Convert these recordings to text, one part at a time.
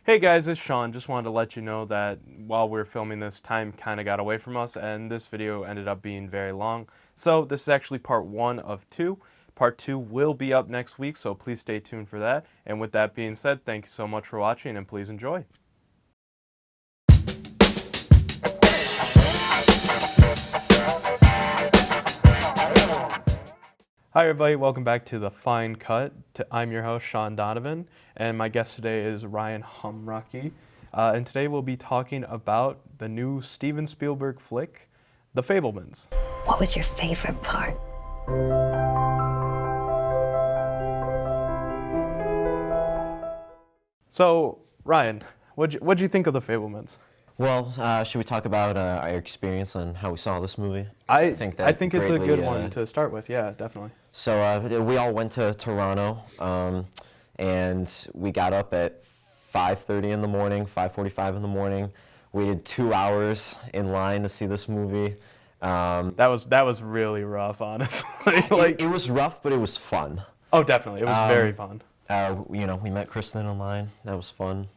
Hey guys, it's Sean. Just wanted to let you know that while we are filming this, time kind of got away from us, and this video ended up being very long. So this is actually part one of two. Part two will be up next week, so please stay tuned for that. And with that being said, thank you so much for watching, and please enjoy. Hi everybody, welcome back to The Fine Cut. I'm your host, Sean Donovan, and my guest today is Ryan Homrocky. And today we'll be talking about the new Steven Spielberg flick, The Fabelmans. What was your favorite part? So, Ryan, what'd you think of The Fabelmans? Well, should we talk about our experience on how we saw this movie? I think it's a good one to start with, yeah, definitely. So we all went to Toronto, and we got up at 5:30 in the morning, 5:45 in the morning. Waited 2 hours in line to see this movie. That was really rough, honestly. It was rough, but it was fun. Oh, definitely, it was very fun. We met Kristen in line. That was fun.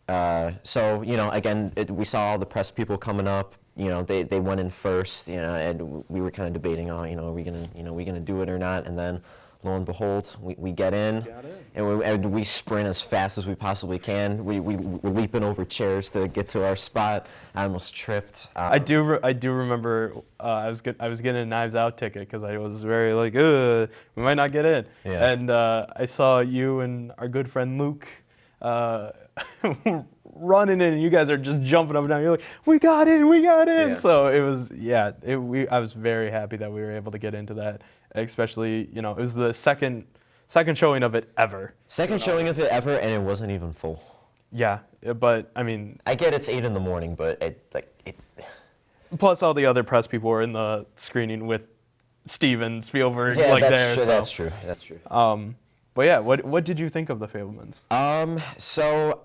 Again, we saw all the press people coming up. They went in first. And we were kind of debating, are we gonna do it or not? And then, lo and behold, we get in, and we sprint as fast as we possibly can. We're leaping over chairs to get to our spot. I almost tripped. I do remember I was getting a Knives Out ticket because I was very like, we might not get in. Yeah. And I saw you and our good friend Luke running in, and you guys are just jumping up and down. You're like, we got in. Yeah. So it was, I was very happy that we were able to get into that, especially, it was the second showing of it ever. Second showing of it ever, and it wasn't even full. Yeah, but I mean, I get it's 8 in the morning, but it. Plus all the other press people were in the screening with Steven Spielberg, Yeah, there. That's So. true. That's true. But yeah, what did you think of The Fabelmans? So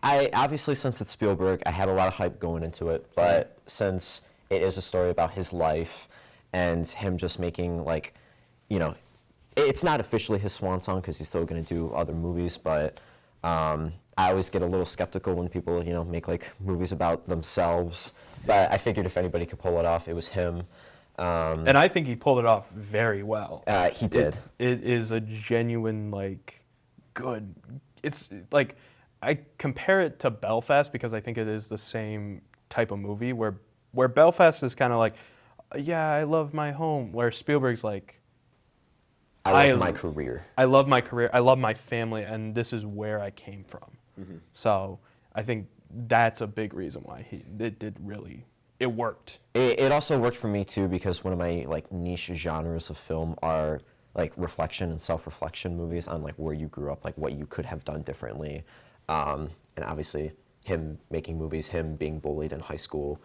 I obviously, since it's Spielberg, I had a lot of hype going into it. But since it is a story about his life and him just making it's not officially his swan song because he's still going to do other movies. But I always get a little skeptical when people make movies about themselves. But I figured if anybody could pull it off, it was him. And I think he pulled it off very well. He did. It is a genuine, good. It's I compare it to Belfast because I think it is the same type of movie where Belfast is kind of yeah, I love my home. Where Spielberg's I love my career. I love my career. I love my family, and this is where I came from. Mm-hmm. So I think that's a big reason why it worked. It also worked for me too because one of my niche genres of film are reflection and self-reflection movies on where you grew up, what you could have done differently, and obviously him making movies, him being bullied in high school.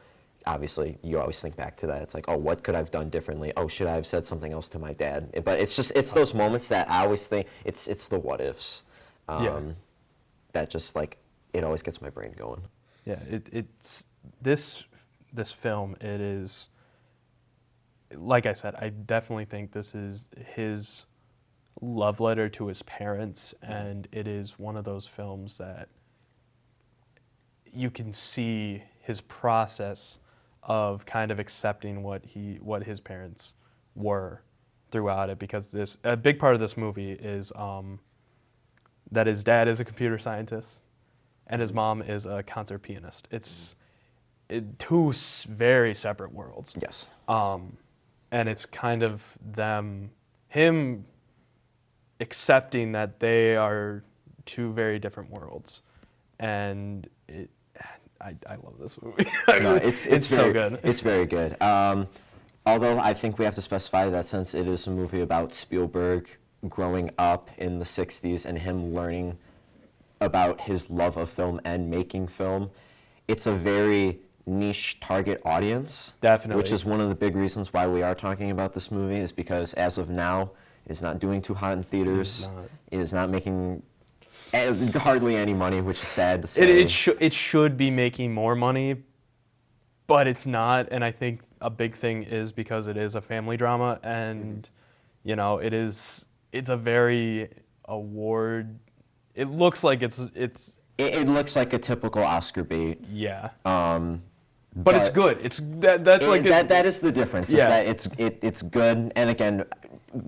Obviously, you always think back to that. It's what could I have done differently? Oh, should I have said something else to my dad? But it's those moments that I always think it's the what ifs. That just it always gets my brain going. Yeah, it's this film, it is, like I said, I definitely think this is his love letter to his parents, and it is one of those films that you can see his process of kind of accepting what his parents were throughout it, because a big part of this movie is that his dad is a computer scientist and his mom is a concert pianist. It's two very separate worlds. Yes. And it's kind of him accepting that they are two very different worlds. And I love this movie. No, it's so good. It's very good. Although I think we have to specify that since it is a movie about Spielberg growing up in the 60s and him learning about his love of film and making film, it's a very niche target audience. Definitely. Which is one of the big reasons why we are talking about this movie, is because as of now, it's not doing too hot in theaters. It is not making hardly any money, which is sad to say. It should be making more money, but it's not. And I think a big thing is because it is a family drama, and it's a very award It looks like it's It looks like a typical Oscar bait. yeah. Um, But it's good. It's that's like that is the difference. Yeah. Is that it's good, and again,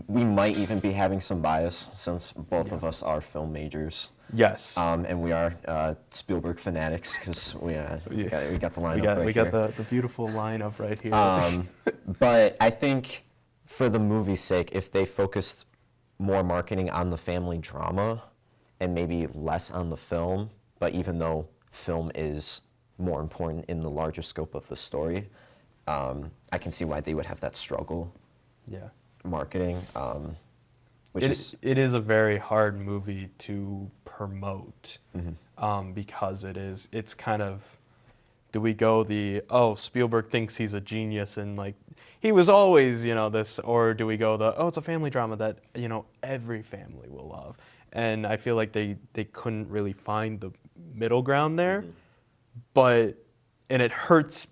we might even be having some bias since both of us are film majors. yes. And we are Spielberg fanatics because we got the lineup we got right we here. got the beautiful lineup right here. But I think for the movie's sake, if they focused more marketing on the family drama and maybe less on the film, but even though film is more important in the larger scope of the story, I can see why they would have that struggle yeah. marketing. It is a very hard movie to promote because it's kind of, do we go Spielberg thinks he's a genius and like he was always this, or do we go it's a family drama that every family will love, and I feel like they couldn't really find the middle ground there, and it hurts.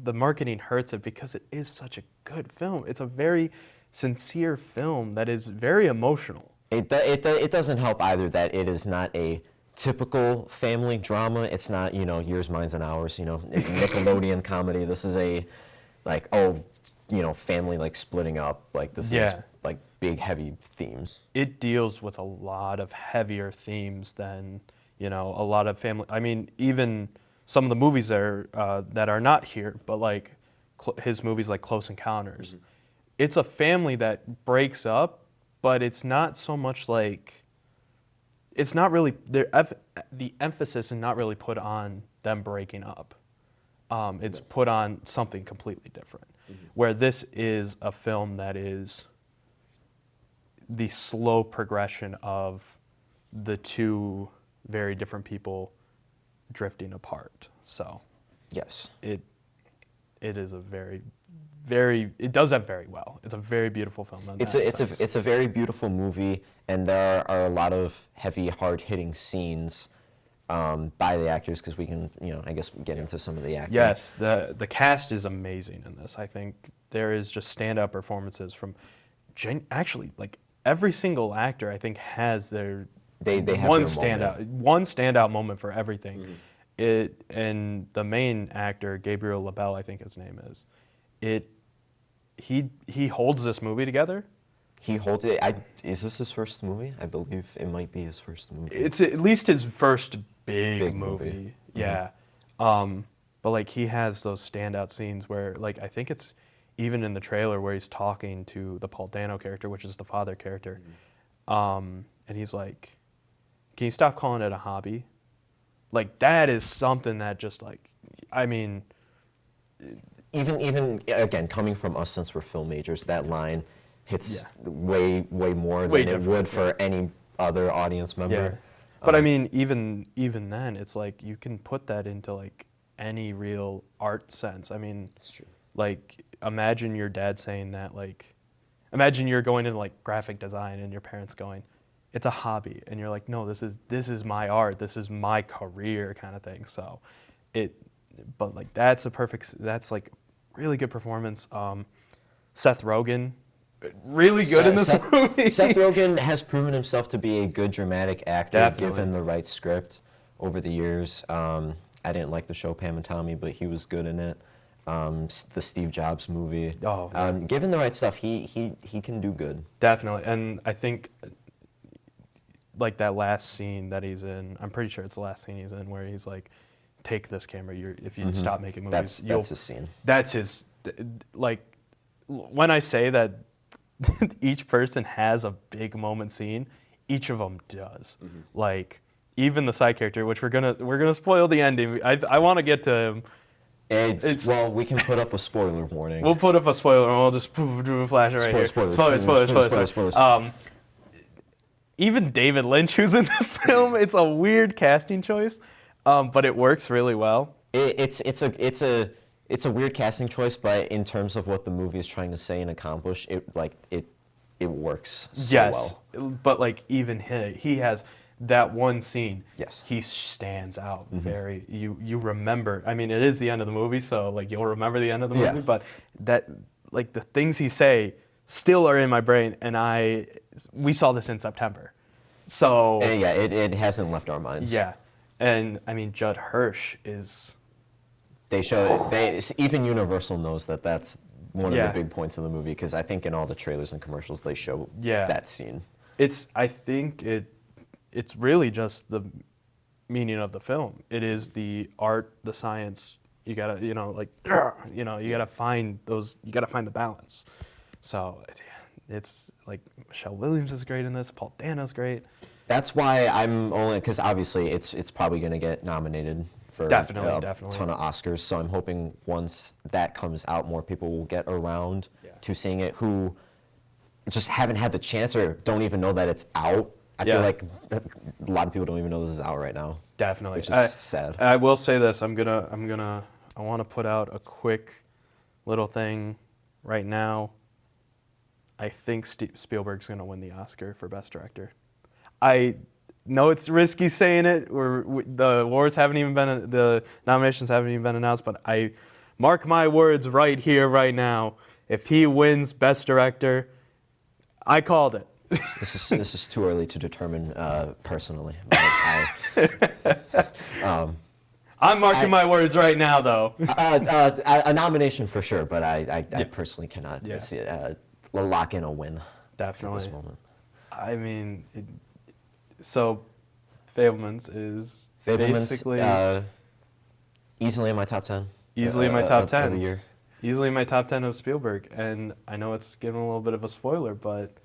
The marketing hurts it because it is such a good film. It's a very sincere film that is very emotional. It doesn't help either that it is not a typical family drama. It's not yours, mine's, and ours. Nickelodeon comedy. This is a family like splitting up. Like this is like big heavy themes. It deals with a lot of heavier themes than a lot of family. I mean, even some of the movies that are not here, but like his movies like Close Encounters. Mm-hmm. It's a family that breaks up, but it's not so much like, it's not really, the emphasis is not really put on them breaking up. It's put on something completely different. Mm-hmm. Where this is a film that is the slow progression of the two very different people drifting apart. So yes, it is a it does that very well. It's a very beautiful film. It's a very beautiful movie, and there are a lot of heavy, hard-hitting scenes by the actors because we can, I guess, get into some of the acting. Yes, the cast is amazing in this. I think there is just standout performances from, actually, like every single actor. I think has their they have one their standout moment for everything. Mm-hmm. And the main actor, Gabriel Labelle, I think his name is. He holds this movie together. He holds it. Is this his first movie? I believe it might be his first movie. It's at least his first big movie. Yeah. Mm-hmm. But like he has those standout scenes where like I think it's even in the trailer where he's talking to the Paul Dano character, which is the father character. Mm-hmm. And he's like, "Can you stop calling it a hobby?" Like that is something that just like, I mean, even again coming from us since we're film majors, that line hits way more than it would for any other audience member. Yeah. But I mean, even then, it's like you can put that into like any real art sense. I mean, that's true. Like imagine your dad saying that. Like, imagine you're going into like graphic design and your parents going, "It's a hobby," and you're like, "No, this is my art. This is my career," kind of thing. So, but like that's like really good performance. Seth Rogen. Really good in this movie. Seth Rogen has proven himself to be a good dramatic actor, Definitely. given the right script over the years. I didn't like the show Pam and Tommy, but he was good in it. The Steve Jobs movie. Oh, yeah. Given the right stuff, he can do good. Definitely, and I think like that last scene that he's in, I'm pretty sure it's the last scene he's in, where he's like, "Take this camera. If you stop making movies, that's his scene. That's his. Like, when I say that." Each person has a big moment scene. Each of them does. Mm-hmm. Like even the side character, which we're gonna spoil the ending. I want to get to him. Well, we can put up a spoiler warning. We'll put up a spoiler and we'll just flash it right here. Spoilers. Even David Lynch, who's in this film, it's a weird casting choice, but it works really well. It's a weird casting choice, but in terms of what the movie is trying to say and accomplish, it works so well. But like even he has that one scene. Yes. He stands out very. You remember. I mean, it is the end of the movie, so like you'll remember the end of the movie. But that like the things he say still are in my brain, and we saw this in September. So Yeah, it hasn't left our minds. yeah, and I mean Judd Hirsch is. They show even Universal knows that that's one of Yeah. the big points of the movie, because I think in all the trailers and commercials they show Yeah. that scene. I think it's really just the meaning of the film. It is the art, the science. You gotta, you gotta find the balance. So it's like Michelle Williams is great in this. Paul Dano's great. That's why I'm only, because obviously it's probably going to get nominated for Definitely. a ton of Oscars. So I'm hoping once that comes out, more people will get around to seeing it who just haven't had the chance or don't even know that it's out. I feel like a lot of people don't even know this is out right now. Definitely, Which is sad. I will say this: I want to put out a quick little thing right now. I think Spielberg's going to win the Oscar for Best Director. I know it's risky saying it. The nominations haven't even been announced, but I mark my words right here, right now. If he wins Best Director, I called it. This is too early to determine personally. I'm marking my words right now, though. A nomination for sure, but I personally cannot see it, lock in a win. Definitely. At this moment. I mean, so Fabelmans is basically easily in my top 10. Easily in my top 10 of the year. Easily in my top 10 of Spielberg, and I know it's giving a little bit of a spoiler, but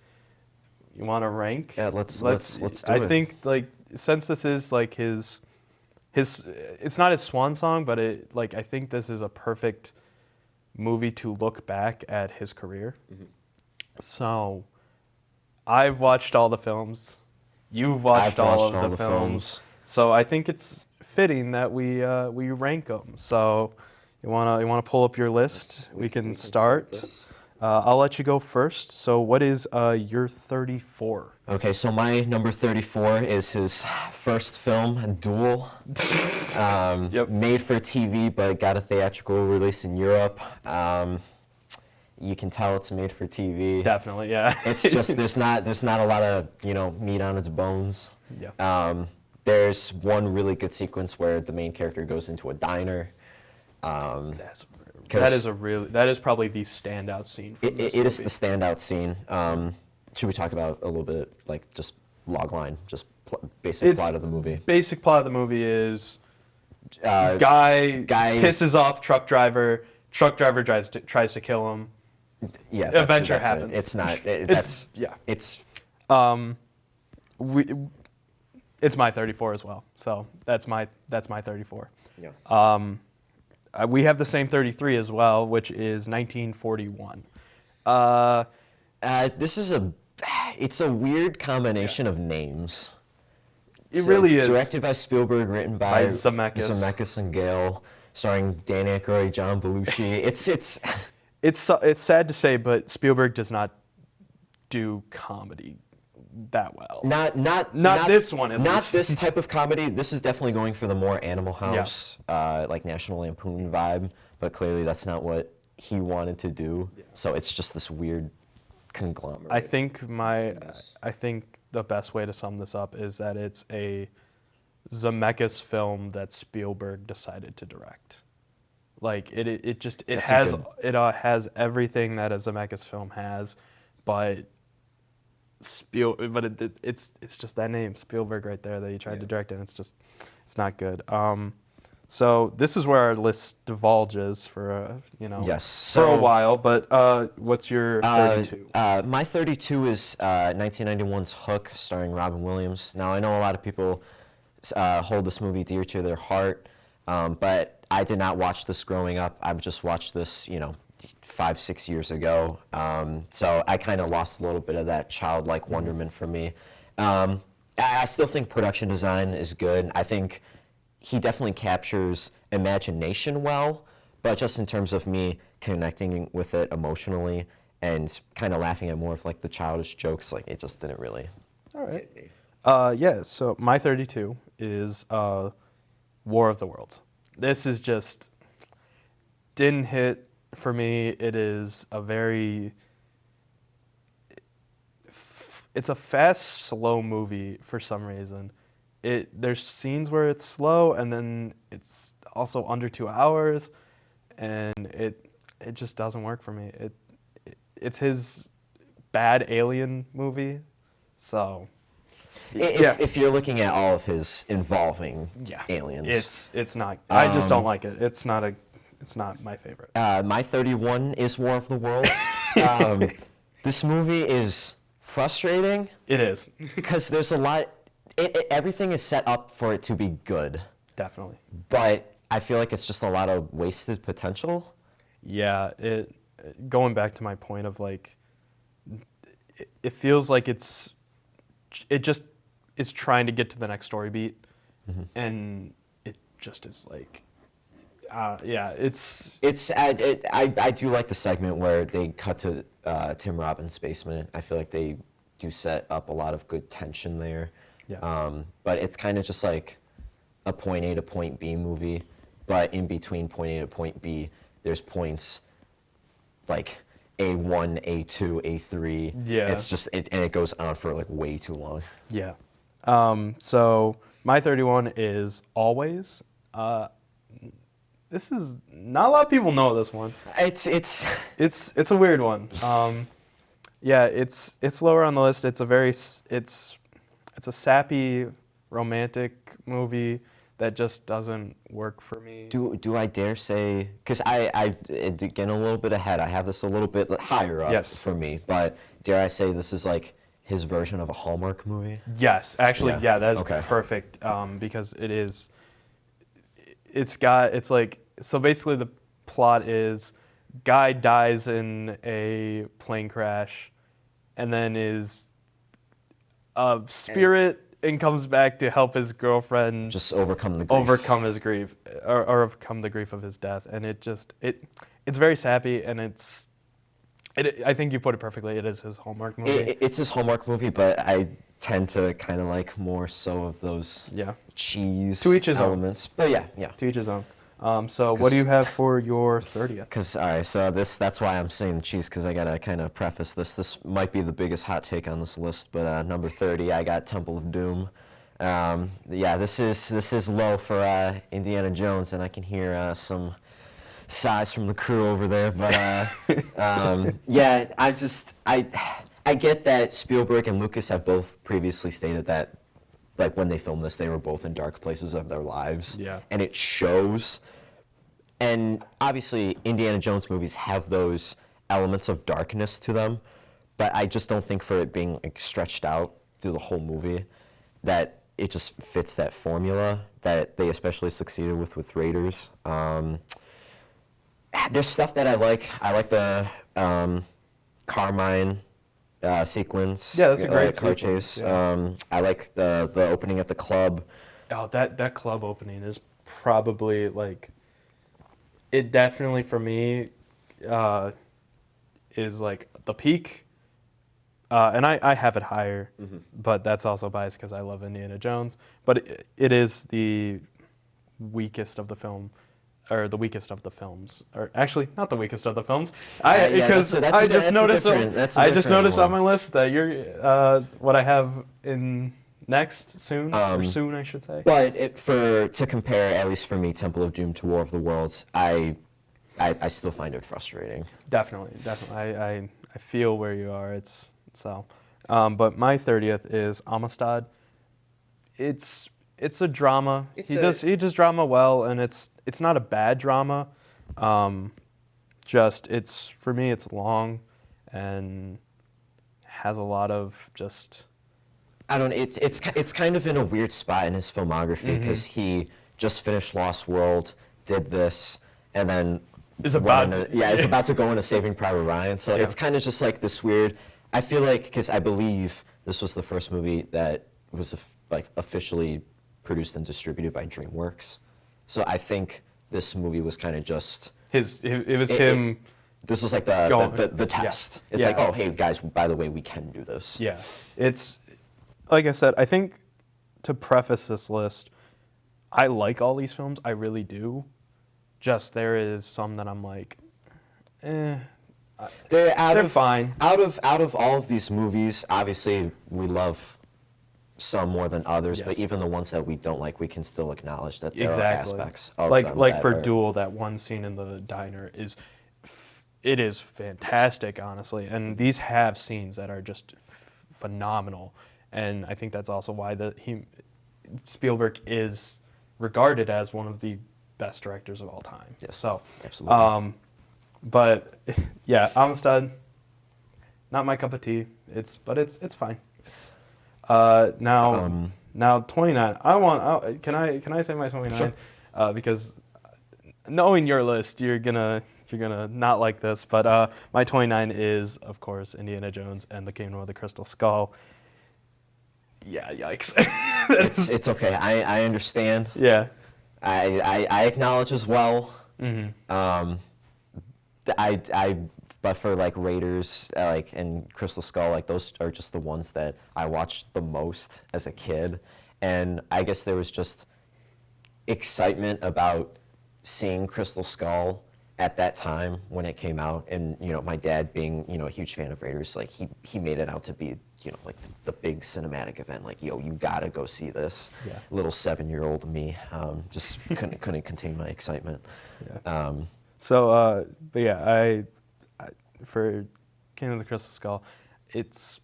you want to rank? Yeah, let's do it. I think since this is his it's not his swan song, but I think this is a perfect movie to look back at his career. Mm-hmm. So, I've watched all the films. You've watched all of the films. So I think it's fitting that we rank them. So you wanna pull up your list? We can start. I'll let you go first. So what is your 34? Okay, so my number 34 is his first film, Duel. Made for TV, but got a theatrical release in Europe. You can tell it's made for TV. Definitely, yeah. It's just there's not a lot of meat on its bones. Yeah. There's one really good sequence where the main character goes into a diner. That is probably the standout scene from this movie. It is the standout scene. Should we talk about a little bit, just logline, just basic plot of the movie? Basic plot of the movie is guy pisses off truck driver. Truck driver tries to kill him. Yeah, adventure happens. It's not. It's my 34 as well. So that's my 34. Yeah. We have the same 33 as well, which is 1941. This is it's a weird combination of names. It really is. Directed by Spielberg, written by Zemeckis and Gale, starring Dan Aykroyd, John Belushi. It's sad to say, but Spielberg does not do comedy that well. Not this one, at not least. this type of comedy. This is definitely going for the more Animal House, National Lampoon vibe. But clearly, that's not what he wanted to do. Yeah. So it's just this weird conglomerate. I think the best way to sum this up is that it's a Zemeckis film that Spielberg decided to direct. It has everything that a Zemeckis film has, but it's just that name Spielberg right there that he tried to direct, and it's not good. So this is where our list divulges for for a while. But what's your 32? My 32 is 1991's Hook, starring Robin Williams. Now I know a lot of people hold this movie dear to their heart, but I did not watch this growing up. I just watched this, 5-6 years ago. So I kind of lost a little bit of that childlike wonderment for me. I still think production design is good. I think he definitely captures imagination well, but just in terms of me connecting with it emotionally and kind of laughing at more of the childish jokes, it just didn't really. All right. So my 32 is War of the Worlds. This is just didn't hit for me. It is a very it's a fast, slow movie for some reason. There's scenes where it's slow, and then it's also under 2 hours, and it just doesn't work for me. It's his bad Alien movie, so If you're looking at all of his involving yeah, aliens, it's not. I just don't like it. It's not my favorite. my 31 is War of the Worlds. This movie is frustrating. It is. Because there's a lot. Everything is set up for it to be good, Definitely. but I feel like it's just a lot of wasted potential. Yeah, going back to my point of like, it feels like it just is trying to get to the next story beat, and it just is like, yeah, I do like the segment where they cut to Tim Robbins' basement. I feel like they do set up a lot of good tension there. Yeah. But it's kind of just like a point A to point B movie, but in between point A to point B, there's points like A1, A2, A3. Yeah. It's just, and it goes on for like way too long. Yeah. So my 31 is Always. This is not a lot of people know this one. It's It's a weird one. Yeah, it's lower on the list. It's a sappy romantic movie that just doesn't work for me. Do I dare say, because I getting a little bit ahead, I have this a little bit higher up Yes. for me, but dare I say this is like his version of a Hallmark movie? Yes, actually, Yeah. yeah, that is Okay. perfect, because so basically the plot is guy dies in a plane crash and then is a spirit and comes back to help his girlfriend Just overcome the grief. overcome his grief or overcome the grief of his death, and it's very sappy, and I think you put it perfectly. It is his Hallmark movie. It's his Hallmark movie, but I tend to kind of like more so of those Yeah. cheese To each his own. elements. But yeah. To each his own. So what do you have for your 30th? Because, all right, so that's why I'm saying cheese, because I got to kind of preface this. This might be the biggest hot take on this list, but number 30, I got Temple of Doom. Yeah, this is low for Indiana Jones, and I can hear some sighs from the crew over there. But, yeah, I get that Spielberg and Lucas have both previously stated that, like, when they filmed this, they were both in dark places of their lives. Yeah. And it shows. And obviously, Indiana Jones movies have those elements of darkness to them, but I just don't think for it being like stretched out through the whole movie that it just fits that formula that they especially succeeded with Raiders. There's stuff that I like. I like the Carmine sequence. Yeah, that's a great car sequence, chase. yeah. I like the opening at the club. Oh, that club opening is probably like, it definitely for me is like the peak. And I have it higher, but that's also biased because I love Indiana Jones. But it is the weakest of the film, or the weakest of the films, or actually not the weakest of the films. Because I just noticed on my list that you're what I have in next soon, or soon I should say. But to compare, at least for me, Temple of Doom to War of the Worlds, I still find it frustrating. Definitely. I feel where you are. But my 30th is Amistad. It's a drama. He does drama well, and it's not a bad drama. For me, it's long and has a lot of just. I don't know. It's kind of in a weird spot in his filmography because he just finished Lost World, did this, and then is about to go into Saving Private Ryan. So it's kind of just like this weird. I feel like, because I believe this was the first movie that was officially produced and distributed by DreamWorks. So I think this movie was kind of just him. This was like the test. Yeah. It's like, oh, hey guys, by the way, we can do this. Yeah, it's like I said. I think to preface this list, I like all these films. I really do. Just there is some that I'm like, They're fine. Out of all of these movies, obviously we love some more than others, Yes. but even the ones that we don't like, we can still acknowledge that there Exactly. are aspects of like them like that for are- Duel, that one scene in the diner it is fantastic, honestly. And these have scenes that are just phenomenal, and I think that's also why Spielberg is regarded as one of the best directors of all time. Yes, So, absolutely. but yeah, Amistad, not my cup of tea. It's fine. Now 29. Can I say my 29? Sure. Because knowing your list, you're gonna not like this. But my 29 is, of course, Indiana Jones and the Kingdom of the Crystal Skull. Yeah, yikes. It's okay. I understand. Yeah. I acknowledge as well. Mm-hmm. But for like Raiders, and Crystal Skull, like those are just the ones that I watched the most as a kid, and I guess there was just excitement about seeing Crystal Skull at that time when it came out, and my dad being a huge fan of Raiders, like he made it out to be like the big cinematic event, like you gotta go see this. Yeah. Little 7-year-old me just couldn't contain my excitement. Yeah. But yeah, I for Kingdom of the Crystal Skull, it's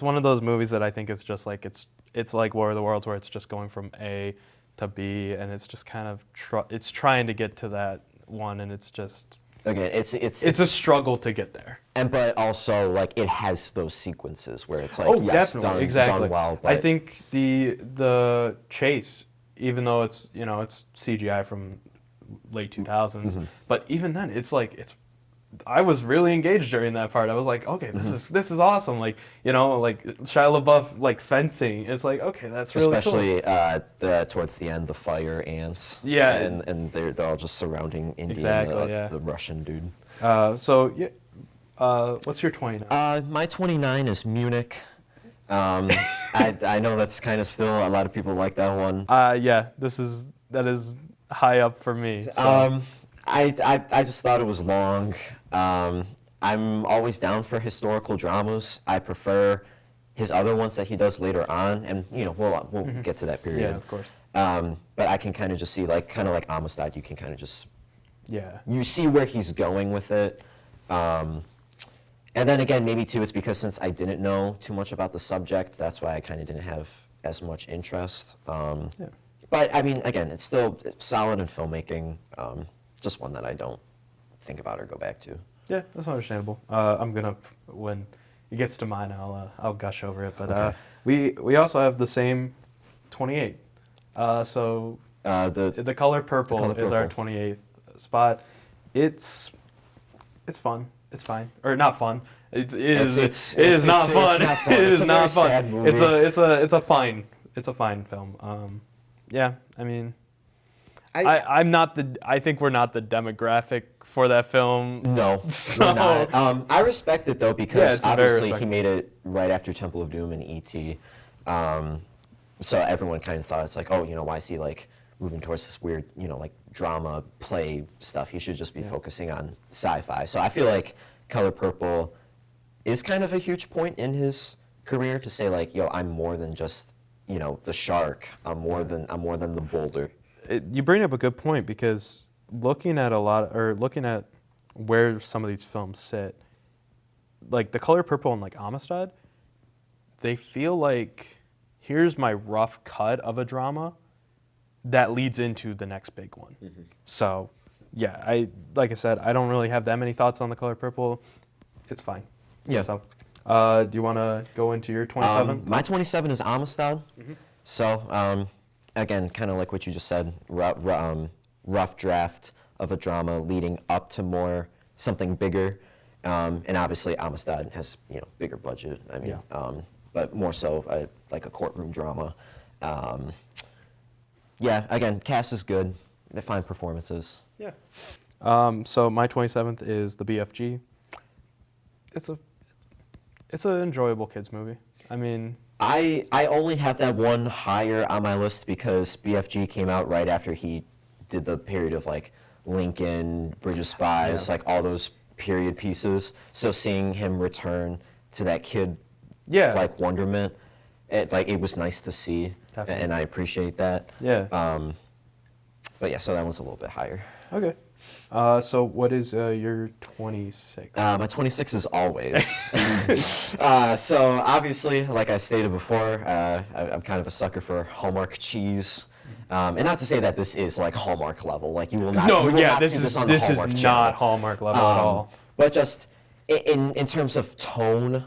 one of those movies that I think is just like it's like War of the Worlds, where it's just going from A to B, and it's just kind of it's trying to get to that one, and it's just Again, it's a struggle to get there. but also like it has those sequences where it's like yes, definitely, done well. But I think the chase, even though it's it's CGI from late 2000s, but even then I was really engaged during that part. I was like, okay, this is awesome. Like like Shia LaBeouf like fencing. It's like, okay, that's really especially cool. Towards the end, the fire ants. Yeah. and they're all just surrounding India, Exactly, and yeah. the Russian dude. What's your 29? My 29 is Munich. I know that's kind of still a lot of people like that one. Yeah, that is high up for me. So. I just thought it was long. I'm always down for historical dramas. I prefer his other ones that he does later on, and we'll get to that period. Yeah, of course. But I can kind of just see kind of like Amistad. You can kind of just you see where he's going with it. And then again, maybe too, it's because since I didn't know too much about the subject, that's why I kind of didn't have as much interest. But I mean, again, it's still solid in filmmaking. Just one that I don't think about or go back to. Yeah, that's understandable. When it gets to mine, I'll gush over it. But Okay. we also have the same 28. The color purple is our 28th spot. It's fun. It's fine, or not fun. It is not fun. It is not fun. It's a fine film. Yeah, I mean. I think we're not the demographic for that film. No, So- we're not. I respect it though, Yeah, because it's very obviously he respectable. made it right after Temple of Doom and E.T. So everyone kind of thought it's like, oh, why is he like moving towards this weird, like drama play stuff? He should just be focusing on sci-fi. So I feel like Color Purple is kind of a huge point in his career to say like, yo, I'm more than just the shark. I'm more than the boulder. You bring up a good point, because looking at where some of these films sit, like The Color Purple and like Amistad, they feel like here's my rough cut of a drama that leads into the next big one. So, yeah, like I said, I don't really have that many thoughts on The Color Purple. It's fine. Yeah. So, do you want to go into your 27? My 27 is Amistad. So, again, kind of like what you just said, rough draft of a drama leading up to something bigger. And obviously Amistad has, bigger budget. I mean, but more so like a courtroom drama. Again, cast is good. They fine performances. Yeah. So my 27th is the BFG. It's an enjoyable kids movie. I mean, I only have that one higher on my list because BFG came out right after he did the period of like Lincoln, Bridge of Spies, like all those period pieces. So seeing him return to that kid, Yeah. like wonderment, it was nice to see, Definitely. and I appreciate that. Yeah. But yeah, so that one's a little bit higher. Okay. So what is your 26? My 26 is always. So obviously, like I stated before, I'm kind of a sucker for Hallmark cheese. And not to say that this is like Hallmark level, like you will not. No, you will yeah, not this see is on the this Hallmark is channel. not Hallmark level at all. But just in terms of tone,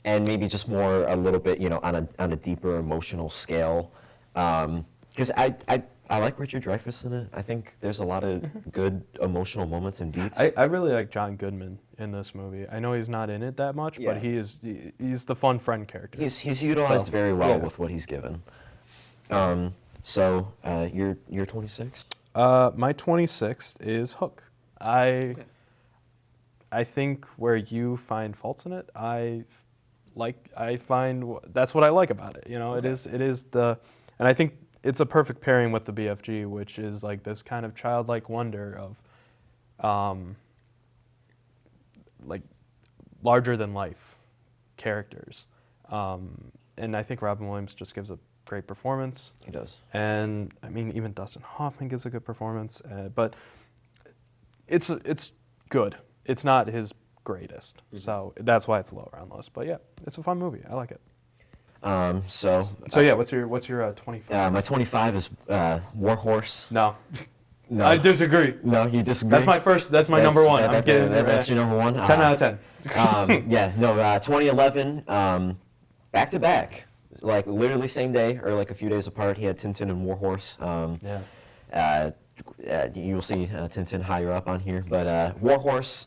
and maybe just more a little bit, on a deeper emotional scale, because I like Richard Dreyfuss in it. I think there's a lot of good emotional moments and beats. I really like John Goodman in this movie. I know he's not in it that much, Yeah. but he's the fun friend character. He's utilized So, very well yeah. with what he's given. So you're 26. My 26th is Hook. I think where you find faults in it, that's what I like about it. It is and I think it's a perfect pairing with the BFG, which is like this kind of childlike wonder of, like larger than life characters, and I think Robin Williams just gives a great performance. He does. And I mean, even Dustin Hoffman gives a good performance, but it's good. It's not his greatest, so that's why it's lower on the list. But yeah, it's a fun movie. I like it. So yeah, what's your 25? my 25 is War Horse. No, No. I disagree. No, you disagree. That's my number one. I'm getting that's your number one. 10 out of 10. Yeah, no, 2011, back to back, like literally same day or like a few days apart. He had Tintin and War Horse. Yeah. You'll see Tintin higher up on here, but War Horse.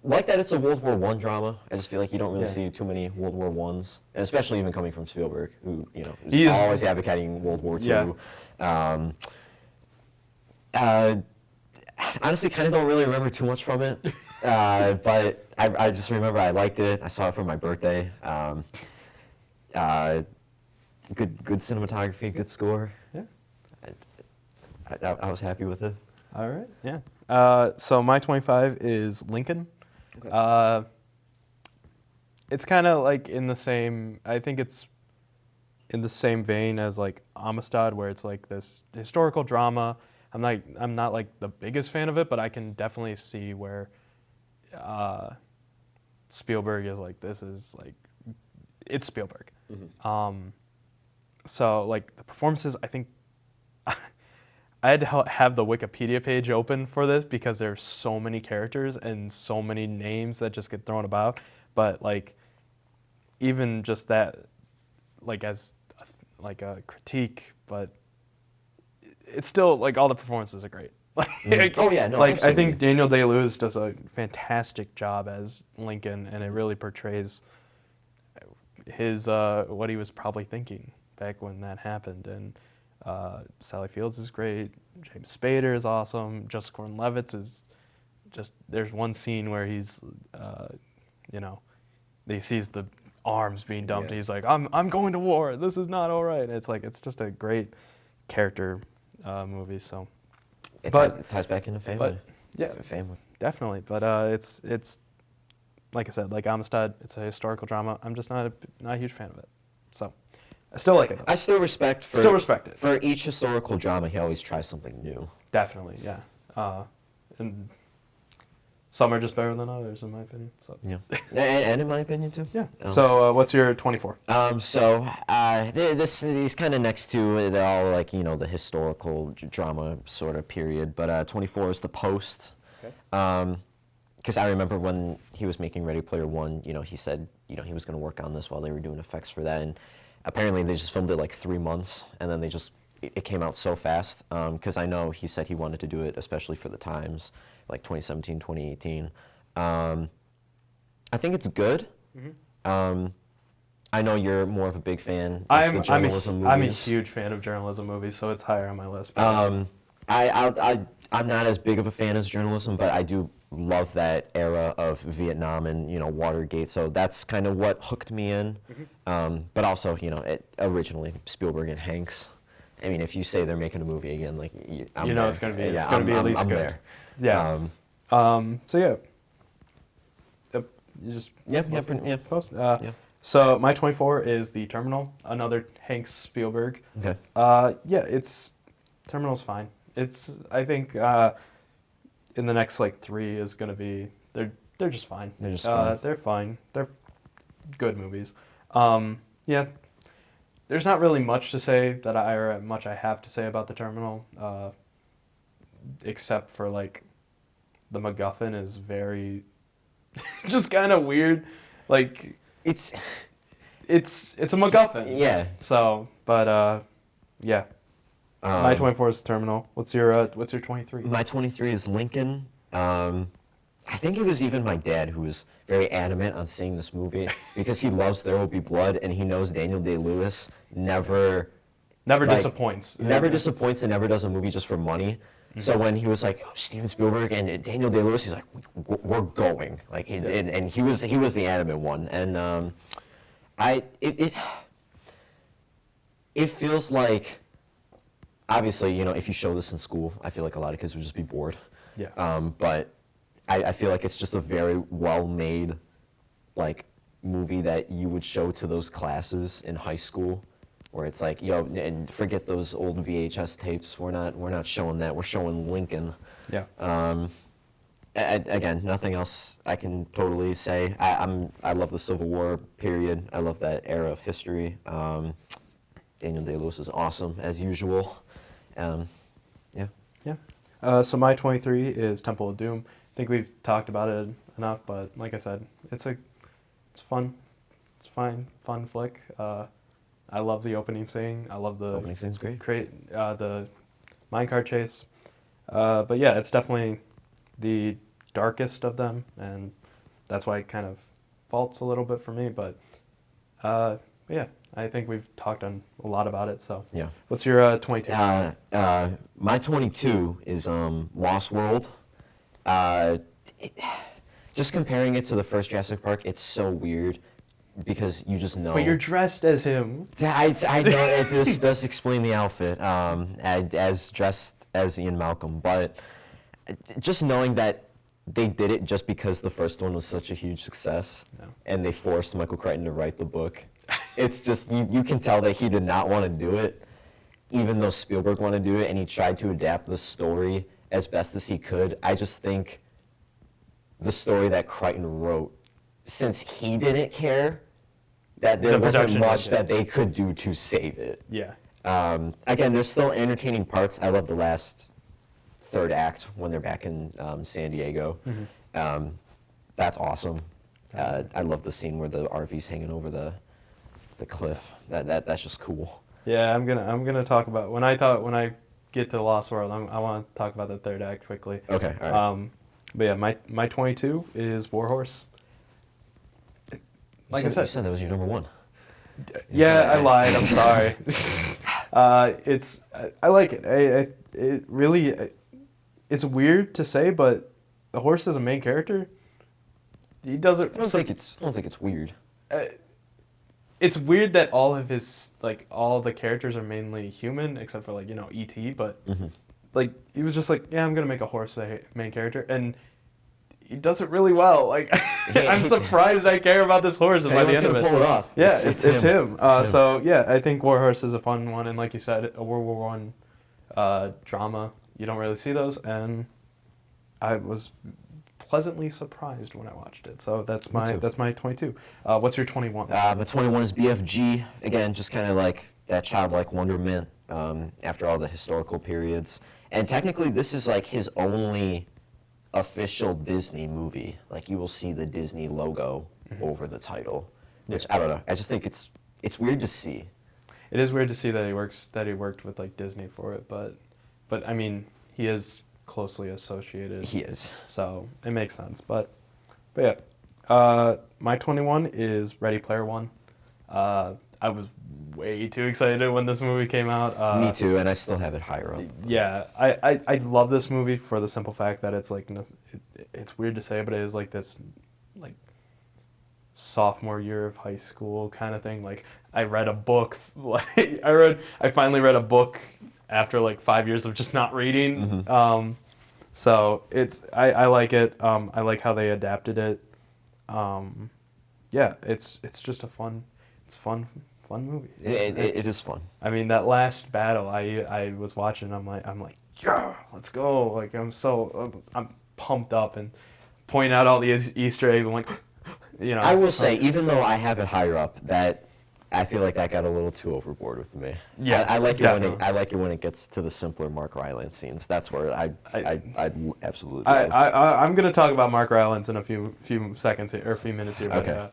Like that, it's a World War I drama. I just feel like you don't really see too many World War Is, and especially even coming from Spielberg, who is always advocating World War II. Yeah. Honestly, kind of don't really remember too much from it, but I just remember I liked it. I saw it for my birthday. Good cinematography, good score. Yeah. I was happy with it. All right. Yeah. So my 25 is Lincoln. Okay. It's kind of like in the same. I think it's in the same vein as like Amistad, where it's like this historical drama. I'm not like the biggest fan of it, but I can definitely see where Spielberg is like, this is like, it's Spielberg. Mm-hmm. So like the performances, I think I had to have the Wikipedia page open for this because there's so many characters and so many names that just get thrown about. But like, even just that, like as like a critique, but it's still like all the performances are great. Oh yeah, no. Like absolutely. I think Daniel Day-Lewis does a fantastic job as Lincoln, and it really portrays his what he was probably thinking back when that happened. And Sally Fields is great. James Spader is awesome. Joseph Gordon-Levitt is just. There's one scene where he's, he sees the arms being dumped. Yeah. And he's like, I'm going to war. This is not all right. It's like it's just a great character movie. So. It ties back into family. But yeah, family. definitely. But it's like I said, like Amistad, it's a historical drama. I'm just not a huge fan of it. So I still like it. I still respect it. For each historical drama, he always tries something new. Definitely, yeah. And some are just better than others, in my opinion. So. Yeah, and in my opinion too. Yeah. So what's your 24? These kind of next two, they're all like the historical drama sort of period. But 24 is The Post. Okay. Because I remember when he was making Ready Player One, he said he was going to work on this while they were doing effects for that, and apparently they just filmed it like 3 months, and then it came out so fast. Because I know he said he wanted to do it especially for the times, like 2017, 2018. I think it's good. Mm-hmm. I know you're more of a big fan of the journalism movies. I'm a huge fan of journalism movies, so it's higher on my list. I'm not as big of a fan as journalism, but I do love that era of Vietnam and Watergate. So that's kind of what hooked me in. Mm-hmm. But also, originally Spielberg and Hanks. I mean, if you say they're making a movie again, like I'm there. it's gonna be at least I'm good. there. Yeah. So yeah, You just Yeah. post. Yeah. So my 24 is The Terminal, another Hank Spielberg. Okay. Yeah, Terminal's fine. I think in the next like 3 is gonna be they're just fine. They're just fine. They're fine. They're good movies. Yeah, there's not really much to say much I have to say about The Terminal, except for like the MacGuffin is very just kind of weird. Like It's it's a MacGuffin. yeah. So, but yeah. My 24 is Terminal. What's your 23? My 23 is Lincoln. I think it was even my dad who was very adamant on seeing this movie because he loves There Will Be Blood and he knows Daniel Day-Lewis never disappoints. Never disappoints and never does a movie just for money. So when he was like, oh, Steven Spielberg and Daniel Day-Lewis, he's like, we're going. Like, and he was the adamant one. And it feels like, obviously, you know, if you show this in school, I feel like a lot of kids would just be bored. Yeah. But I feel like it's just a very well-made, like, movie that you would show to those classes in high school, where it's like, yo, and forget those old VHS tapes. We're not showing that. We're showing Lincoln. Yeah. Again, nothing else I can totally say. I love the Civil War period. I love that era of history. Daniel Day-Lewis is awesome as usual. Yeah. Yeah. So my 23 is Temple of Doom. I think we've talked about it enough, but like I said, it's fun. It's fun flick. I love the opening scene. I love the Opening scene's great. The minecart chase. But yeah, it's definitely the darkest of them, and that's why it kind of faults a little bit for me. But yeah, I think we've talked a lot about it. So Yeah. what's your 22? My 22 is Lost World. Just comparing it to the first Jurassic Park, it's so weird because you just know. But you're dressed as him. I know this does explain the outfit, as dressed as Ian Malcolm, but just knowing that they did it just because the first one was such a huge success, and they forced Michael Crichton to write the book. It's just you can tell that he did not want to do it, even though Spielberg wanted to do it, and he tried to adapt the story as best as he could. I just think the story that Crichton wrote, since he didn't care, that there wasn't much that they could do to save it. Yeah. Again, there's still entertaining parts. I love the last third act when they're back in San Diego. That's awesome. I love the scene where the RV's hanging over the cliff. That's just cool. Yeah, I'm gonna talk about when I get to Lost World. I want to talk about the third act quickly. Okay. All right. But yeah, my 22 is Warhorse. Like you I said, that was your number one. Yeah, I lied. I'm sorry. I like it. It really, it's weird to say, but the horse is a main character. He doesn't. I don't think it's weird. It's weird that all the characters are mainly human, except for E.T. But like he was just like, yeah, I'm gonna make a horse the main character, and he does it really well. Like I'm surprised I care about this horse by the end of it. Pull it off. Yeah, it's him. So yeah, I think Warhorse is a fun one, and like you said, a World War I drama. You don't really see those, and I was pleasantly surprised when I watched it. So that's my 22. What's your 21? My 21 is BFG. Again, just kind of like that childlike wonderment after all the historical periods. And technically, this is like his only official Disney movie. Like you will see the Disney logo over the title, which I don't know. I just think it's weird to see. It is weird to see that he worked with like Disney for it, but I mean he is closely associated. He is. So it makes sense. But yeah, my 21 is Ready Player One. I was way too excited when this movie came out. Me too, and I still have it higher up. Yeah, I love this movie for the simple fact that it's like it's weird to say, but it is like this like sophomore year of high school kind of thing. Like I read a book. I finally read a book after like 5 years of just not reading. So I like it. I like how they adapted it. Yeah, it's just a fun movie. It is fun. I mean, that last battle I was watching, I'm like, yeah, let's go. Like I'm pumped up and pointing out all the Easter eggs. I'm like, you know. I will say, even though I have it higher up, that I feel like that got a little too overboard with me. Yeah, I like it definitely. I like it when it gets to the simpler Mark Rylance scenes. That's where I absolutely. I'm gonna talk about Mark Rylance in a few seconds here, or a few minutes here. But, Okay.